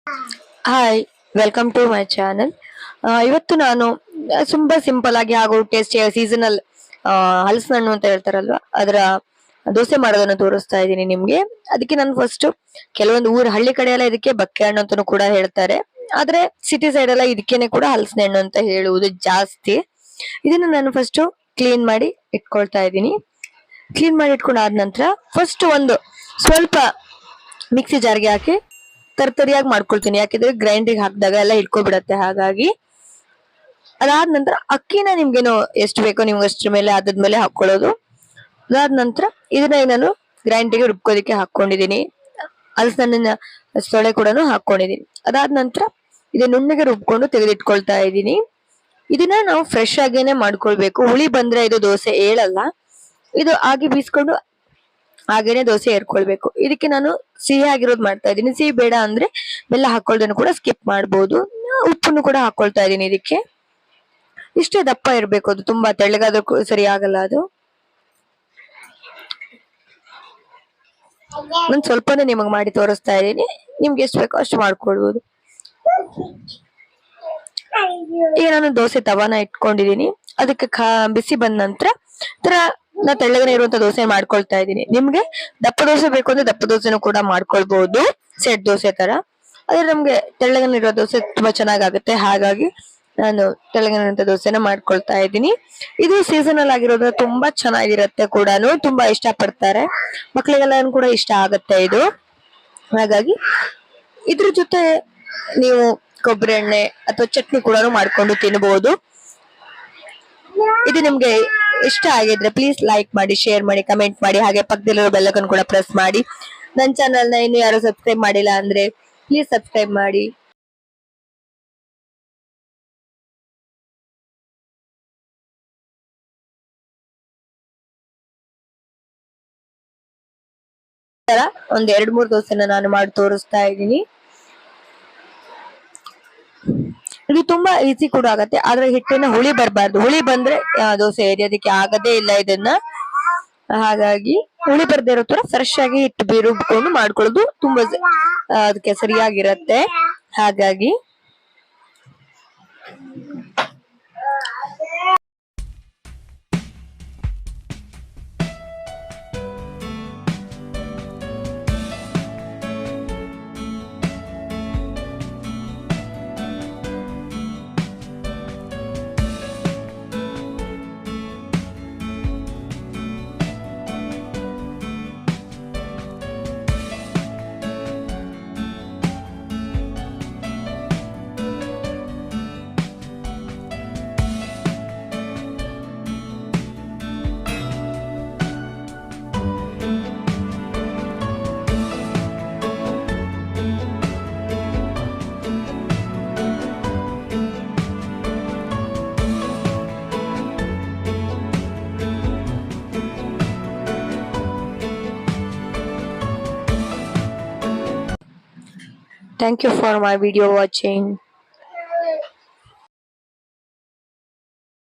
Hi, welcome to my channel. ಇವತ್ತು ನಾನು ತುಂಬಾ ಸಿಂಪಲ್ ಆಗಿ ಹಾಗೂ ಟೇಸ್ಟಿ ಸೀಸನಲ್ ಹಲಸಿನ ಹಣ್ಣು ಅಂತ ಹೇಳ್ತಾರಲ್ವಾ, ಅದರ ದೋಸೆ ಮಾಡೋದನ್ನ ತೋರಿಸ್ತಾ ಇದ್ದೀನಿ ನಿಮ್ಗೆ. ಅದಕ್ಕೆ ನಾನು ಫಸ್ಟ್ ಕೆಲವೊಂದು ಹಳ್ಳಿ ಕಡೆ ಎಲ್ಲ ಇದಕ್ಕೆ ಬಕ್ಕೆ ಹಣ್ಣು ಅಂತಾನೂ ಕೂಡ ಹೇಳ್ತಾರೆ. ಆದ್ರೆ ಸಿಟಿ ಸೈಡ್ ಎಲ್ಲ ಇದಕ್ಕೇನೆ ಕೂಡ ಹಲಸಿನ ಹಣ್ಣು ಅಂತ ಹೇಳುವುದು ಜಾಸ್ತಿ. ಇದನ್ನ ನಾನು ಫಸ್ಟ್ ಕ್ಲೀನ್ ಮಾಡಿ ಇಟ್ಕೊಳ್ತಾ ಇದ್ದೀನಿ. ಕ್ಲೀನ್ ಮಾಡಿ ಇಟ್ಕೊಂಡಾದ ನಂತರ ಫಸ್ಟ್ ಒಂದು ಸ್ವಲ್ಪ ಮಿಕ್ಸಿ ಜಾರ್ಗೆ ಹಾಕಿ ತರ್ತರಿಯಾಗಿ ಮಾಡ್ಕೊಳ್ತೀನಿ. ಯಾಕಂದ್ರೆ ಗ್ರೈಂಡಿಂಗ್ ಹಾಕಿದಾಗ ಎಲ್ಲ ಹಿಡ್ಕೊಬಿಡತ್ತೆ. ಹಾಗಾಗಿ ಅದಾದ ನಂತರ ಅಕ್ಕಿನ ನಿಮ್ಗೇನು ಎಷ್ಟು ಬೇಕೋ ನಿಮ್ಗೆ ಅಷ್ಟ್ರ ಮೇಲೆ ಆದ್ಮೇಲೆ ಹಾಕೊಳ್ಳೋದು. ಅದಾದ ನಂತರ ಇದನ್ನ ನಾನು ಗ್ರೈಂಡಿಗೆ ರುಬ್ಕೋದಿಕ್ಕೆ ಹಾಕೊಂಡಿದೀನಿ. ಹಲಸಿನ ಸೊಳೆ ಕೂಡ ಹಾಕೊಂಡಿದೀನಿ. ಅದಾದ ನಂತರ ಇದನ್ನ ನುಣ್ಣಗೆ ರುಬ್ಕೊಂಡು ತೆಗೆದಿಟ್ಕೊಳ್ತಾ ಇದ್ದೀನಿ. ಇದನ್ನ ನಾವು ಫ್ರೆಶ್ ಆಗೇನೆ ಮಾಡ್ಕೊಳ್ಬೇಕು. ಹುಳಿ ಬಂದ್ರೆ ಇದು ದೋಸೆ ಏಳಲ್ಲ. ಇದು ಆಗಿ ಬೀಸ್ಕೊಂಡು ಹಾಗೇನೆ ದೋಸೆ ಏರ್ಕೊಳ್ಬೇಕು. ಇದಕ್ಕೆ ನಾನು ಸಿಹಿ ಆಗಿರೋದು ಮಾಡ್ತಾ ಇದ್ದೀನಿ. ಸಿಹಿ ಬೇಡ ಅಂದ್ರೆ ಬೆಲ್ಲ ಹಾಕೊಳ್ಳೋದನ್ನು ಕೂಡ ಸ್ಕಿಪ್ ಮಾಡಬಹುದು. ಉಪ್ಪನ್ನು ಕೂಡ ಹಾಕೊಳ್ತಾ ಇದ್ದೀನಿ. ಇದಕ್ಕೆ ಇಷ್ಟೇ ದಪ್ಪ ಇರ್ಬೇಕು. ಅದು ತುಂಬಾ ತೆಳ್ಳಗಾದ್ರೂ ಸರಿ ಆಗಲ್ಲ. ಅದು ನಾನು ಸ್ವಲ್ಪನೇ ನಿಮಗ್ ಮಾಡಿ ತೋರಿಸ್ತಾ ಇದ್ದೀನಿ. ನಿಮ್ಗೆ ಎಷ್ಟು ಬೇಕೋ ಅಷ್ಟು ಮಾಡ್ಕೊಳ್ಬಹುದು. ಈಗ ನಾನು ದೋಸೆ ತವಾನ ಇಟ್ಕೊಂಡಿದೀನಿ. ಅದಕ್ಕೆ ಬಿಸಿ ಬಂದ ನಂತರ ನಾ ತೆಳ್ಳಗನೆ ಇರುವಂತ ದೋಸೆ ಮಾಡ್ಕೊಳ್ತಾ ಇದ್ದೀನಿ. ನಿಮ್ಗೆ ದಪ್ಪ ದೋಸೆ ಬೇಕು ಅಂದ್ರೆ ದಪ್ಪ ದೋಸೆನೂ ಕೂಡ ಮಾಡ್ಕೊಳ್ಬಹುದು, ಸೆಟ್ ದೋಸೆ ತರ. ಆದ್ರೆ ನಮ್ಗೆ ತೆಳ್ಳಗನೆ ಇರೋ ದೋಸೆ ತುಂಬಾ ಚೆನ್ನಾಗಾಗುತ್ತೆ. ಹಾಗಾಗಿ ನಾನು ತೆಳ್ಳಗನೆ ಇರುವಂತ ದೋಸೆನ ಮಾಡ್ಕೊಳ್ತಾ ಇದ್ದೀನಿ. ಇದು ಸೀಸನಲ್ ಆಗಿರೋದ್ರಿಂದ ತುಂಬಾ ಚೆನ್ನಾಗಿರುತ್ತೆ ಕೂಡ. ತುಂಬಾ ಇಷ್ಟ ಪಡ್ತಾರೆ ಮಕ್ಳಿಗೆಲ್ಲ ಕೂಡ ಇಷ್ಟ ಆಗುತ್ತೆ ಇದು. ಹಾಗಾಗಿ ಇದ್ರ ಜೊತೆ ನೀವು ಕೊಬ್ಬರಿ ಎಣ್ಣೆ ಅಥವಾ ಚಟ್ನಿ ಕೂಡ ಮಾಡ್ಕೊಂಡು ತಿನ್ಬಹುದು. ಇದು ನಿಮ್ಗೆ ಇಷ್ಟ ಆಗಿದ್ರೆ ಪ್ಲೀಸ್ ಲೈಕ್ ಮಾಡಿ, ಶೇರ್ ಮಾಡಿ, ಕಮೆಂಟ್ ಮಾಡಿ. ಹಾಗೆ ಪಕ್ಕದಲ್ಲಿರೋ ಬೆಲ್ ಐಕಾನ್ ಕೂಡ ಪ್ರೆಸ್ ಮಾಡಿ. ನನ್ನ ಚಾನಲ್ ನ ಇನ್ನು ಯಾರು ಸಬ್ಸ್ಕ್ರೈಬ್ ಮಾಡಿಲ್ಲ ಅಂದ್ರೆ ಪ್ಲೀಸ್ ಸಬ್ಸ್ಕ್ರೈಬ್ ಮಾಡಿ. ಒಂದ್ 2-3 ದೋಸೆನ ನಾನು ಮಾಡಿ ತೋರಿಸ್ತಾ ಇದ್ದೀನಿ. ಇದು ತುಂಬಾ ಈಸಿ ಕೂಡ ಆಗತ್ತೆ. ಆದ್ರೆ ಹಿಟ್ಟಿನ ಹುಳಿ ಬರಬಾರ್ದು. ಹುಳಿ ಬಂದ್ರೆ ದೋಸೆ ಏರಿಯೋದಕ್ಕೆ ಆಗದೇ ಇಲ್ಲ ಇದನ್ನ. ಹಾಗಾಗಿ ಹುಳಿ ಬರ್ದೇ ಇರೋ ತರ ಫ್ರೆಶ್ ಆಗಿ ಹಿಟ್ಟು ರುಬ್ಕೊಂಡು ಮಾಡ್ಕೊಳ್ಳೋದು ತುಂಬಾ ಅದಕ್ಕೆ ಸರಿಯಾಗಿರತ್ತೆ. ಹಾಗಾಗಿ thank you for my video watching.